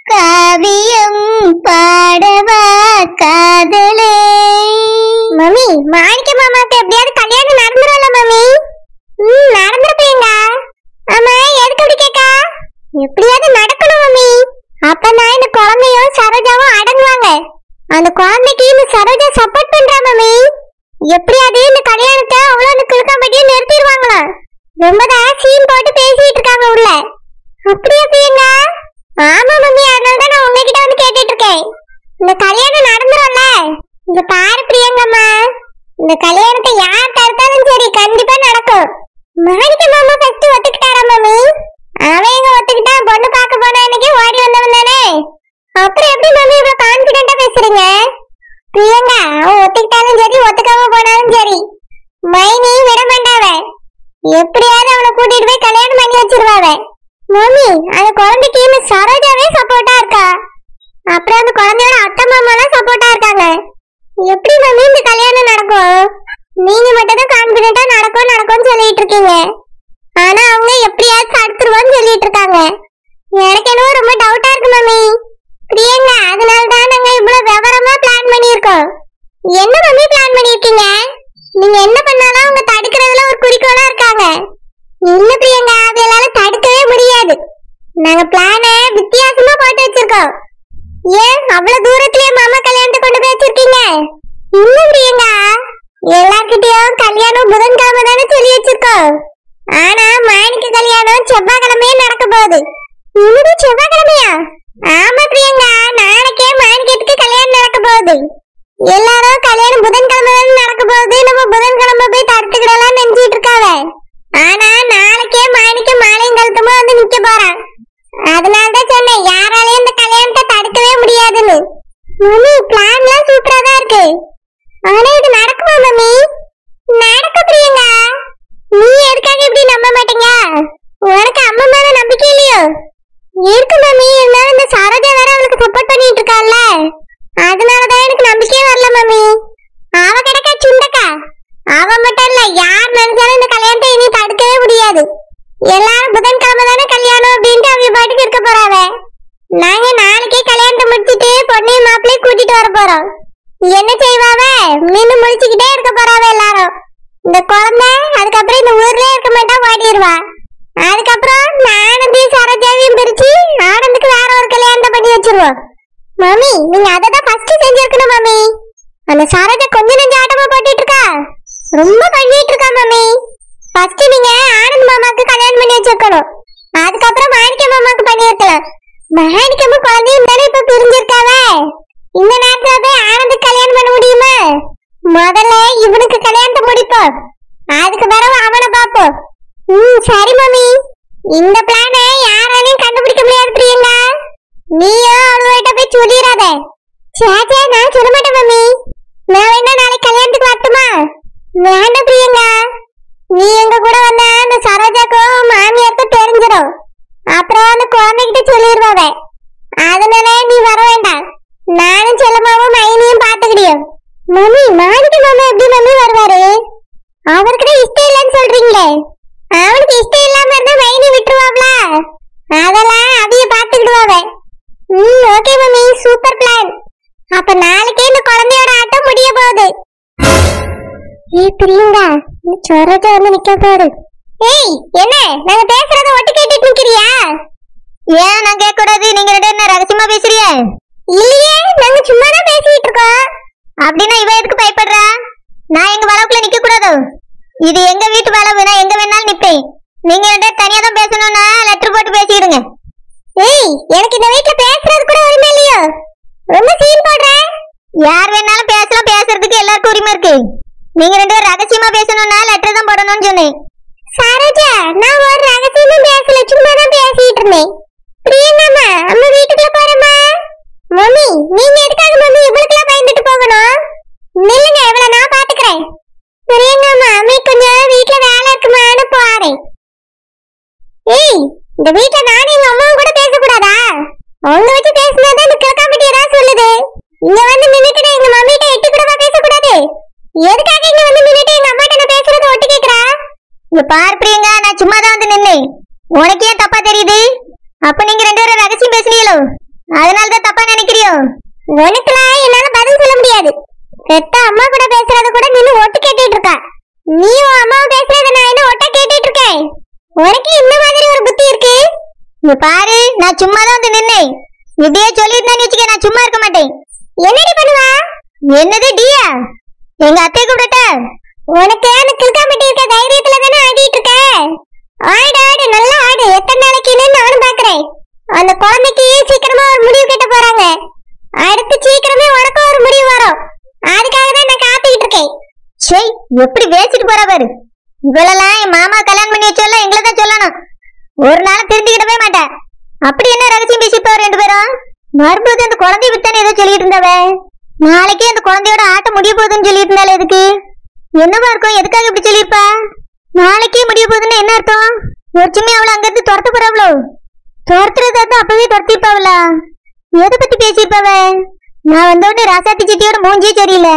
காவியம் பாடவா காதலே. மம்மி, மாணிக்க மாமாக்கு எப்படியாவது கல்யாணம் நடந்துரும்ல மம்மி? நடந்துருப்பீங்க. ஆமா, எதுக்கு அப்படி கேக்கா? எப்படியாவது நடக்கணும் மம்மி. அப்பதான் இந்த குழந்தையும் சரோஜாவும் அடங்குவாங்க. அந்த குழந்தைக்கு இந்த சரோஜா சப்போர்ட் பண்றா மம்மி. எப்படியாவது இந்த கல்யாணத்தை அவ்வளவு கிழக்காம்பட்டியும் நிறுத்திடுவாங்களா? ரொம்பதான் சீன் போட்டு பேசிட்டு இருக்காங்க உள்ள. அப்படியா பிரியங்கா? ஆமா மம்மி, அதனாலதான் நான் உங்ககிட்ட வந்து கேட்டுட்டு இருக்கேன். இந்த கல்யாணம் நடந்துரும்ல? இந்த பாரு பிரியங்கம்மா, இந்த கல்யாணத்தை யார் தடுத்தாலும் சரி கண்டிப்பா நடக்கும். மாணிக்க மாமா ஃபர்ஸ்ட் ஒத்துக்கிட்டாரா மம்மி? அவன் எங்க ஒத்துக்கிட்டான்? பொண்ணு பார்க்க போனா இன்னைக்கு ஓடி வந்தவன் தானே. அப்புறம் எப்படி மம்மி இவ்வளவு கான்பிடென்ட்டா பேசுறீங்க? பிரியங்கா, அவன் ஒத்துக்கிட்டாலும் சரி ஒத்துக்காம போனாலும் சரி மைனி விட மாட்டாவ. எப்படியாவது அவனை கூட்டிட்டு போய் கல்யாணம் பண்ணி வச்சிருவாவ. மம்மி, அந்த குழந்தைக்கு சரோஜாவே சப்போர்ட்டா இருக்கா. அப்புறம் அந்த குழந்தையோட அத்தை மாமாலாம் சப்போர்ட்டா இருக்காங்க. எப்படி மம்மி இந்த கல்யாணம் நடக்கும்? நீங்க மட்டும் தான் கான்பிடென்ட்டா நடக்கும்னு சொல்லிட்டு இருக்கீங்க. ஆனா அவங்க எப்படியாவது தடுத்துருவோன்னு சொல்லிட்டு இருக்காங்க. எனக்கு என்னவோ ரொம்ப டவுட்டா இருக்கு மம்மி. பிரியங்கா, அதனாலதான் நாங்க இவ்வளவு விவரமா பிளான் பண்ணியிருக்கோம். என்ன மம்மி பிளான் பண்ணிருக்கீங்க? நீங்க என்ன பண்ணாலும் அவங்க தடுக்கிறதுல ஒரு குறிக்கோளா இருக்காங்க. இல்ல பிரியங்கா, அதனால தடுக்கவே முடியாது. நாங்க பிளான வித்தியாசமா போட்டு வச்சிருக்கோம். ஏன் அவ்வளவு தூரத்திலேயே மாமா கல்யாணத்தை கொண்டு போய் வச்சிருக்கீங்க? இல்ல பிரியங்கா, எல்லார்கிட்டயும் கல்யாணம் புதன்கிழமை தானே சொல்லி வச்சிருக்கோம். ஆனா மாணிக்க கல்யாணம் செவ்வாய்க்கிழமையே நடக்க போகுது. இன்னும் செவ்வாய்க்கிழமையா? ஆமா பிரியங்கா, நாளைக்கே மாணிக்கத்துக்கு கல்யாணம் நடக்க போகுது. எல்லாரும் கல்யாணம் புதன்கிழமை தானே நடக்க போகுது, நம்ம புதன்கிழமை போய் தடுத்துக்கிடலாம் நினைச்சிட்டு இருக்காவ. ஆனா நாளைக்கே மாணிக்க மாலையும் கழுத்துமா வந்து நிக்க போறான். அதனாலதான் சொன்னேன் யாராலையும் இந்த கல்யாணத்தை தடுக்கவே முடியாதுன்னு. மம்மி, பிளான்லாம் சூப்பரா தான் இருக்கு. ஆனா இது நடக்குமா மம்மி? நடக்க பிரியங்கா. நீ எதுக்காக இப்படி நம்ப மாட்டீங்க? உனக்கு அம்மா மேல நம்பிக்கை இல்லையோ? இருக்கு மம்மி, இருந்தாலும் இந்த சரோஜா வேற அவளுக்கு சப்போர்ட் பண்ணிட்டு இருக்காள்ல, அதனாலதான் எனக்கு நம்பிக்கையே வரல மம்மி. அவ கிடக்கா சுண்டக்கா. அவ மட்டும் இல்ல, யார் நினைச்சாலும் இந்த கல்யாணத்தை இனி தடுக்கவே முடியாது. எல்லாரும் புதன்கிழமை தானே கல்யாணம் அப்படின்ட்டு அவங்க பாட்டுக்கு இருக்க போறாவ. நாங்க நாளைக்கே கல்யாணத்தை முடிச்சிட்டு பொண்ணையும் மாப்பிள்ளையும் கூட்டிட்டு வர போறோம். என்ன செய்வாவ? மீண்டும் முடிச்சுக்கிட்டே இருக்க போறாவ எல்லாரும். இந்த குழந்தை அதுக்கப்புறம் இந்த ஊர்லயே இருக்க மாட்டா, ஓடிடுவா. அதுக்கப்புறம் ஆனந்தையும் சரோஜாவையும் பிரிச்சு ஆனந்துக்கு வேற ஒரு கல்யாணத்தை பண்ணி வச்சிருவோம். மம்மி, நீங்க அததான் ஃபர்ஸ்ட் செஞ்சிருக்கணும் மம்மி. அந்த சரோஜா கொஞ்சம் நெஞ்ச ஆட்டமா போட்டுட்டு இருக்கா, ரொம்ப பண்ணிட்டு இருக்கா மம்மி. ஃபர்ஸ்ட் நீங்க ஆனந்த் மாமாக்கு கல்யாணம் பண்ணி வச்சிருக்கணும். அதுக்கப்புறம் மாணிக்க மாமாக்கு பண்ணிருக்கலாம். மாணிக்கம்மா குழந்தையும் தானே இப்ப பிரிஞ்சிருக்காவ. இந்த நேரத்துல போய் ஆனந்துக்கு கல்யாணம் பண்ண முடியுமா? முதல்ல இவனுக்கு கல்யாணத்தை முடிப்போம், அதுக்கு பிறகு அவனை பாப்போம். சரி மம்மி, இந்த பிளான யாராலையும் கண்டுபிடிக்க முடியாது பிரியங்கா. நீயும் அவளுகிட்ட போய் சொல்லிடாத. சேச்சே, நான் சொல்ல மாட்டேன் மம்மி. நான் வேணா நாளைக்கு கல்யாணத்துக்கு வரட்டுமா? வேண்டாம் பிரியங்கா, நீ எங்க கூட வந்தா அந்த சரோஜாக்கும் மாமியாருக்கும் தெரிஞ்சிடும். அப்புறம் அந்த குழந்தைகிட்ட சொல்லிடுவாவ. அதனால நீ வர வேண்டாம். நானும் செல்லமாவும் மைனியும் பாத்துக்கிடியும். மம்மி, மாணிக்க மாமா எப்படி மம்மி வருவாரு? அவருக்கு தான் இஷ்டம் இல்லைன்னு சொல்றீங்களே. அவனுக்கு இஷ்டம் இல்லாம இருந்தா மைனி விட்டுருவாங்களா? அதெல்லாம் அதைய பாத்துக்கிடுவாவ. Okay mummy, super plan. அப்ப நாளைக்கே இந்த குழந்தையோட ஆட்டம் முடிய போகுது. பிரியங்கா, சரோஜா வந்து நிக்க பாரு. ஏய், என்ன நாங்க பேசுறத ஒட்டு கேட்டுட்டு நிக்கிறியா? ஏன் நான் கேட்க கூடாது? நீங்க ரெண்டு என்ன ரகசியமா பேசுறிய? இல்லையே, நாங்க சும்மா தான் பேசிட்டு இருக்கோம். அப்படின்னா இவ எதுக்கு பயப்படுறா? நான் எங்க வளவுக்குள்ள நிக்க கூடாது. இது எங்க வீட்டு வளவு, நான் எங்க வேணாலும் நிப்பேன். நீங்க ரெண்டு தனியா தான் பேசணும்னா லெட்டர் போட்டு பேசிடுங்க. ஏய், எனக்கு இந்த வீட்டுல பேசுறது கூட உரிமை இல்லையோ? ரொம்ப சீன் போடுற. யார் வேணாலும் பேசலாம், பேசுறதுக்கு எல்லாருக்கும் உரிமை இருக்கு. நீங்க ரெண்டு ரகசியமா பேசணும்னா லெட்டர் தான் போடணும்னு சொன்னேன். சரோஜா, நான் ஒரு ரகசியமும் பேசல, சும்மா தான் பேசிட்டு இருந்தேன். பிரியங்கம்மா, அம்மா வீட்டுக்குள்ள போறேம்மா. மம்மி, நீங்க எதுக்காக மம்மி இவளுக்குலாம் பயந்துட்டு போகணும்? நில்லுங்க, இவளை நான் பாத்துக்கிறேன். பிரியங்கம்மா, அம்மை கொஞ்சம் வீட்டுல வேலை இருக்குமான்னு போறேன். ஏய், இந்த வீட்டுல நானும் எங்க அம்மாவும் கூட பேசக்கூடாதா? அவங்க வச்சு பேசினாதான் இந்த கிழக்காம்பட்டி ஏதாவது சொல்லுது. இங்க வந்து நின்னுட்டு எங்க மம்மிட்ட எட்டி கூடவா பேசக்கூடாது? எதுக்காக இங்க வந்து நின்னுட்டு எங்க அம்மாட்ட நான் பேசுறத ஒட்டு கேக்குறா? இங்க பாரு பிரியங்கா, நான் சும்மா தான் வந்து நின்னேன். உனக்கு ஏன் தப்பா தெரியுது? அப்ப நீங்க ரெண்டு பேரும் ரகசியம் பேசுறீங்களோ? அதனாலதான் தப்பா நினைக்கிறியோ? உனக்குலாம் என்னால பதில் சொல்ல முடியாது. பெத்த அம்மா கூட பேசுறத கூட நின்னு ஒட்டு கேட்டுட்டு இருக்கா. நீ உன் அம்மாவை பேசுறத நான் என்ன ஒட்டா கேட்டுட்டு இருக்கேன்? உனக்கு இந்த மாதிரி ஒரு புத்தி இருக்கு? நீ பாரு, நான் சும்மா தான் வந்து நின்னேன். இப்படியே சொல்லியிருந்தான்னு வச்சுக்க, நான் சும்மா இருக்க மாட்டேன். என்னடி பண்ணுவா? என்னது டியா? எங்க அத்தை கூப்பிட்ட? உனக்கு அந்த கில்காமட்டி இருக்க தைரியத்துல தானே ஆடிட்டு இருக்க. ஆடு ஆடு, நல்லா ஆடு. எத்தனை நாளைக்குன்னு நானும் பாக்குறேன். அந்த குழந்தைக்கு சீக்கிரமா ஒரு முடிவு கட்ட போறாங்க. அடுத்து சீக்கிரமே உனக்கும் ஒரு முடிவு வரும். அதுக்காக தான் நான் காத்துக்கிட்டு இருக்கேன். சரி, எப்படி பேசிட்டு போறா பாரு. இவளெல்லாம் என் மாமா கல்யாணம் பண்ணி வச்சோல்ல, எங்களை தான் சொல்லணும். ஒரு நாள் திருத்திக்கிட்டவே மாட்டேன். அப்படி என்ன ரகசியம் பேசிப்பா ரெண்டு பேரும்? மறுபடியும் அந்த குழந்தைய விட்டானே ஏதோ சொல்லிட்டு இருந்தாவ. நாளைக்கே அந்த குழந்தையோட ஆட்டம் முடிய போகுதுன்னு சொல்லிட்டு இருந்தாலே எதுக்கு? என்னவா இருக்கும்? எதுக்காக இப்படி சொல்லியிருப்பா? நாளைக்கே முடிய போகுதுன்னு என்ன அர்த்தம்? ஒரு சின்ன அவளை அங்கிருந்து துரத்த போறாவளோ? துரத்துறதா தான் அப்பவே துரத்திருப்பாவளா? எதை பத்தி பேசியிருப்பாவ? நான் வந்தோடனே ராசாத்தி சிட்டியோட மூஞ்சியே சரியில்லை.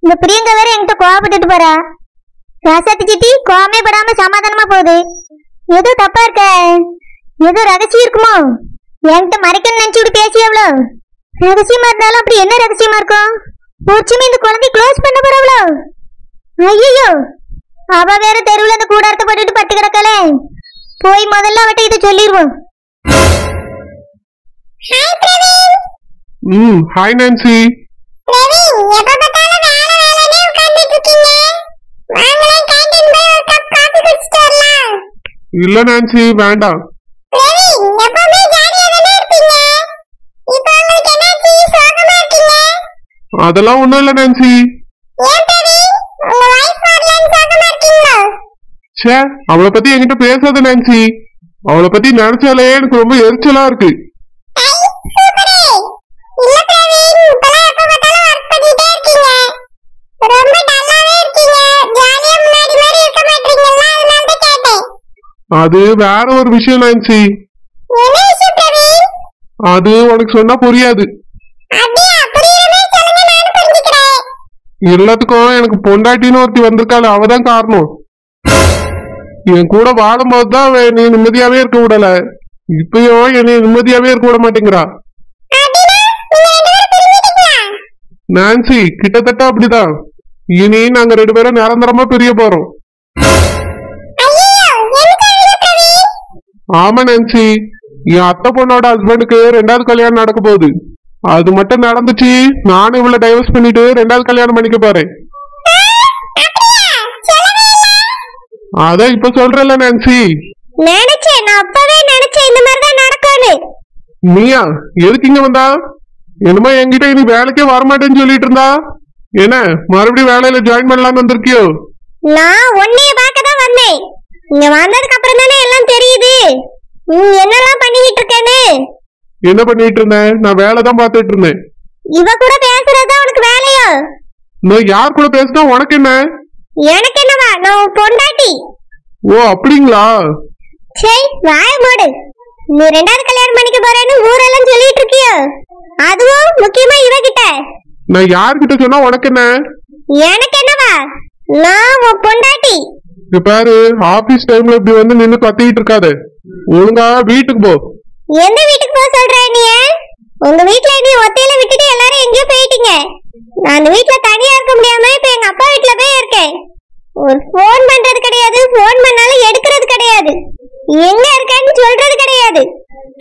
இந்த பிரியங்கா வேற என்கிட்ட கோவப்பட்டுட்டு போறா. ராசாத்தி சிட்டி கோவமே படாம சமாதானமா போகுது. ஏதோ தப்பா இருக்க. ஏதோ ரகசியம் இருக்குமோ? என்கிட்ட மறைக்கணும்னு நினைச்சுட்டு பேசியவளோ? ரகசியமா இருந்தாலும் அப்படி என்ன ரகசியமா இருக்கும்? பூச்சிமே இந்த குழந்தை க்ளோஸ் பண்ண போறவளோ? ஐயோ, அவ வேற தெருவுல இந்த கூடாரத்தை போட்டுட்டு பட்டு கிடக்கலே. போய் முதல்ல அவட்ட இதை சொல்லிடுவோம். Hi Praveen. Hi Nancy. Praveen, எப்ப பார்த்தாலும் வேலை வேலைனே உட்கார்ந்துட்டு இருக்கீங்க. வாங்களே கேண்டீன் போய் ஒரு கப் காபி குடிச்சிட்டு வரலாம். இல்ல நான்சி, வேண்டாம். பிரவீன், எப்பவுமே ஜாலியா தானே இருப்பீங்க. இப்போ உங்களுக்கு என்னாச்சு? சோகமா இருக்கீங்க? அதெல்லாம் ஒண்ணும் இல்ல நான்சி. ஏன் பிரவீன், உங்க வைஃப் வரலன்னு சோகமா இருக்கீங்களா? ச்சே, அவளை பத்தி என்கிட்ட பேசாத நான்சி. அவளை பத்தி நினைச்சாலே எனக்கு ரொம்ப எரிச்சலா இருக்கு. ஐ, சூப்பரே. இல்ல பிரவீன், இப்பலாம் எப்ப பார்த்தாலும் வர்க் பண்ணிட்டே இருக்கீங்க. ரொம்ப டல்லாவே இருக்கீங்க. ஜாலியா முன்னாடி மாதிரி இருக்க மாட்டீங்களா? அதனால தான் கேட்டேன். அது வேற ஒரு விஷயம் நான்சி. என்ன விஷயம் பிரவீன்? அது உனக்கு சொன்னா புரியாது. அப்படியே புரியுற மாதிரி சொல்லுங்க, நானும் புரிஞ்சுக்கிறேன். எல்லாத்துக்கும் எனக்கு பொண்டாட்டின்னு ஒருத்தி வந்திருக்காள், அவதான் காரணம். என் கூட வாழும்போது தான் நீ நிம்மதியாவே இருக்க விடல. இப்பயும் என்னை நிம்மதியாவே இருக்க விட மாட்டேங்கிறா. அப்படினா நீங்க ரெண்டு பேரும் பிரிஞ்சிட்டீங்களா? நான்சி, கிட்டத்தட்ட அப்படிதான். இனி நாங்க ரெண்டு பேரும் நிரந்தரமா பிரிய போறோம். ஐயோ, எதுக்காக பிரவீன்? ஆமா நான்சி, என் அத்தை பொண்ணோட ஹஸ்பண்டுக்கு 2வது கல்யாணம் நடக்க போகுது. அது மட்டும் நடந்துச்சு, நானும் இவளை டைவர்ஸ் பண்ணிட்டு 2வது கல்யாணம் பண்ணிக்க போறேன். அப்படியா? சொல்லவே இல்ல. அதான் இப்ப சொல்றல நான்சி. நினைச்சேன், நான் அப்பவே நினைச்சேன் இந்த மாதிரி தான் நடக்கும்னு. நீயா எதுக்கு இங்க வந்தா? என்னமோ என்கிட்ட இனி வேலைக்கே வரமாட்டேன்னு சொல்லிட்டு இருந்தா. என்ன மறுபடியும் வேலையில ஜாயின் பண்ணலாம்னு வந்திருக்கியோ? நான் உன்னைய பார்க்க தான் வந்தேன். இங்க வந்ததுக்கு அப்புறம் தானே எல்லாம் தெரியுது. நீ என்னெல்லாம் பண்ணிட்டு இருக்கேன்னு. என்ன பண்ணிட்டு இருந்தேன்? நான் வேலை தான் பார்த்துட்டு இருந்தேன். இவ கூட பேசுறதா உனக்கு வேலையோ? நான் யார் கூட பேசினா உனக்கு என்ன? எனக்கு என்னவா, நான் உன் பொண்டாட்டி. ஓ அப்படிங்களா? சரி, வாய மூடு. நீ 2வது கல்யாணம் பண்ணிக்க போறேன்னு ஊரெல்லாம் சொல்லிட்டு இருக்கியோ? அதுவும் முக்கியமா இவகிட்ட. நான் யார்கிட்ட சொன்னா உனக்கு என்ன? எனக்கு என்னவா, நான் உன் பொண்டாட்டி. இங்க பாரு, ஆபீஸ் டைம்ல இப்படி வந்து நின்னு கத்திட்டு இருக்காத. ஒழுங்கா வீட்டுக்கு போ. எந்த வீட்டுக்கு போக சொல்ற நீ? உங்க வீட்டுல நீ ஒத்தையில விட்டுட்டு எல்லாரும் எங்கேயோ போயிட்டீங்க. நான் அந்த வீட்டுல தனியா இருக்க முடியாம இப்ப எங்க அப்பா வீட்டுல போய் இருக்கேன். ஒரு போன் பண்றது கிடையாது, போன் பண்ணாலும் எடுக்கிறது கிடையாது, எங்க இருக்கேன்னு சொல்றது கிடையாது.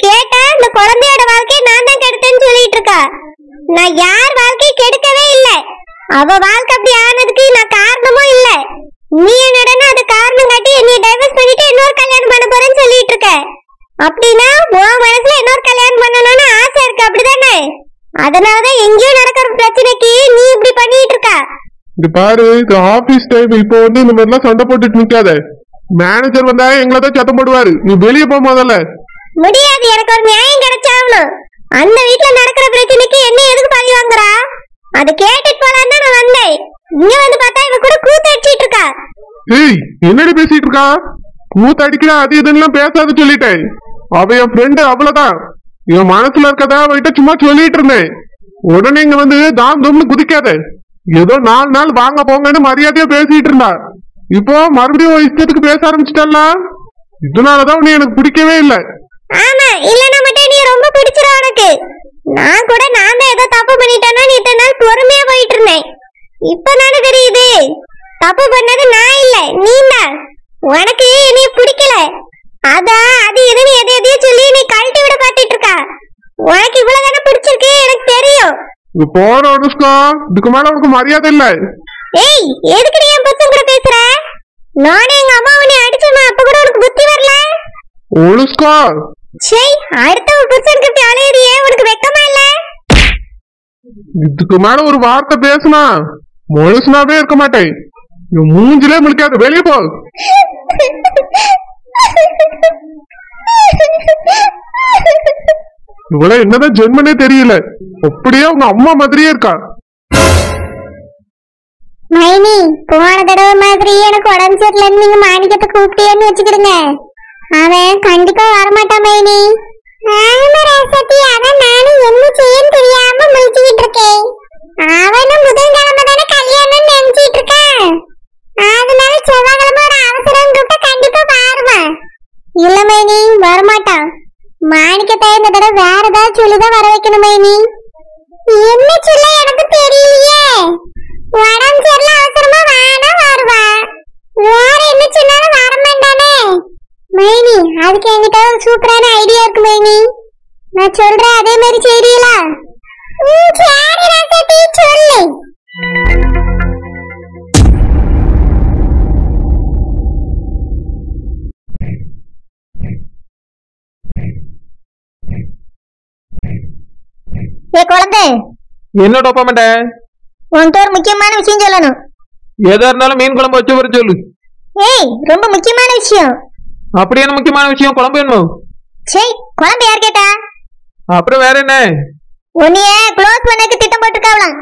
கேட்டா இந்த குழந்தையோட வாழ்க்கையை நான் தான் கெடுத்தேன்னு சொல்லிட்டு இருக்கா. நான் யார் வாழ்க்கையை கெடுக்கவே இல்லை. அவ வாழ்க்கை அப்படி ஆனதுக்கு நான் காரணமும் இல்ல. நீ என்னடனா அது காரணம் காட்டி என்னை டைவர்ஸ் பண்ணிட்டு இன்னொரு கல்யாணம் பண்ண போறேன்னு சொல்லிட்டு இருக்க. அப்படின்னா உன் மனசுல இன்னொரு கல்யாணம் பண்ணணும்னு ஆசை இருக்கு, அப்படிதானே? அதனாலதான் எங்கேயோ நடக்கிற பிரச்சனைக்கு நீ இப்படி பண்ணிட்டு இருக்க. இங்க பாரு, இது ஆபீஸ் டைம். இப்போ வந்து இந்த மாதிரிலாம் சண்டை போட்டுட்டு நிக்காத. மேனேஜர் வந்தா எங்களை தான் சத்தம் போடுவாரு. நீ வெளியே போ முதல்ல. முடியாது, எனக்கு ஒரு நியாயம் கிடைச்சாகணும். அந்த வீட்டுல நடக்கிற பிரச்சனைக்கு என்ன எதுக்கு பழி வாங்குறா? அது கேட்டுட்டு போலான்னு நான் வந்தேன். இங்க வந்து பார்த்தா இவ கூட கூத்தடிச்சிட்டு இருக்கா. ஏய், என்னடி பேசிட்டு இருக்கா? கூத்தடிக்கிறா அது இதெல்லாம் பேசாத சொல்லிட்டேன். அவ என் ஃப்ரெண்டு, அவ்வளவுதான். என் மனசுல இருக்கதா அவகிட்ட சும்மா சொல்லிட்டு இருந்தேன். உடனே இங்க வந்து தாம் தூம்னு குதிக்காத. ஏதோ 4 நாள் வாங்க போங்கன்னு மரியாதையா பேசிட்டு இருந்தா. இப்போ மறுபடியும் இஷ்டத்துக்கு பேச ஆரம்பிச்சிட்டல்ல. இதனாலதான் உன்னை எனக்கு பிடிக்கவே இல்லை. ஆமா, இல்லன்னா மட்டும் நீ ரொம்ப பிடிச்சிரும் உனக்கு. நான் கூட நான் தான் ஏதோ தப்பு பண்ணிட்டேன்னா இத்தனை நாள் பொறுமையா போயிட்டு இருந்தேன். இப்பதானே தெரியுது தப்பு பண்ணது நான் இல்ல நீதான். உனக்கு நீ பிடிக்கல, அதான் அது இதுன்னு எதையோ சொல்லி நீ கழட்டி விட பாத்துட்டு இருக்கா. உனக்கு இவ்வளவுதானே பிடிச்சிருக்கு எனக்கு தெரியும். போற அனுஷ்கா, இதுக்கு மேல உனக்கு மரியாதை இல்ல. ஏய், எதுக்கு நீ என் புருஷன் கூட பேசுற? நானே எங்க அம்மா உன்னை அடிச்சேன், அப்ப கூட உனக்கு புத்தி வரல. அனுஷ்கா, சரி அடுத்த புருஷன் கிட்ட அலையறியே, உனக்கு வெக்கமா இல்ல? இதுக்கு மேல ஒரு வார்த்தை பேசுனா மனுஷனாவே இருக்க மாட்டேன். மூஞ்சிலே முழிக்காத, வெளியே போ. இவ்வளவு என்னதான் ஜென்மனே தெரியல, அப்படியே உங்க அம்மா மாதிரியே இருக்கா. மைனி, போன தடவை மாதிரி எனக்கு உடம்பு சரியில்லைன்னு நீங்க மாணிக்கத்தை கூப்பிட்டேன்னு வச்சுக்கிடுங்க, அவன் கண்டிப்பா வரமாட்டான் மைனி. அதான் நானும் என்ன செய்யன்னு தெரியாம முழிச்சுக்கிட்டு இருக்கேன். அவனும் புதன்கிழமை தானே கல்யாணம் நினைச்சிட்டு இருக்கான், அதனால செவ்வாய்க்கிழமை ஒரு அவசரம் கூப்பிட்டா கண்டிப்பா பாருவான். இல்ல மைனி, வரமாட்டான். மாணிக்கத்தை இந்த தடவை வேற ஏதாவது சொல்லிதான் வர வைக்கணும் மைனி. என்ன சொல்ல எனக்கு தெரியலையே. உடம்பு சரியில்லை, அவசரமா வானா வருவா, வேற என்ன சொன்னாலும் வரமாட்டானே. மைனி, அதுக்கு என்கிட்ட ஒரு சூப்பரான ஐடியா இருக்கு மைனி, நான் சொல்றேன் அதே மாதிரி செய்றீங்களா? சரி ராசாத்தி, சொல்லு. ஏ குழந்தை, என்ன டோப்பாமட்ட? உன்கிட்ட ஒரு முக்கியமான விஷயம் சொல்லணும். எதா இருந்தாலும் மீன் குழம்பு வச்சு வர சொல்லு. ஏய், ரொம்ப முக்கியமான விஷயம். அப்படி என்ன முக்கியமான விஷயம்? குழம்பு வேணுமோ? சரி, குழம்பு யார் கேட்டா? அப்புறம் வேற என்ன? உன்னைய க்ளோஸ் பண்ணக்கு திட்டம் போட்டுருக்காவலாம்.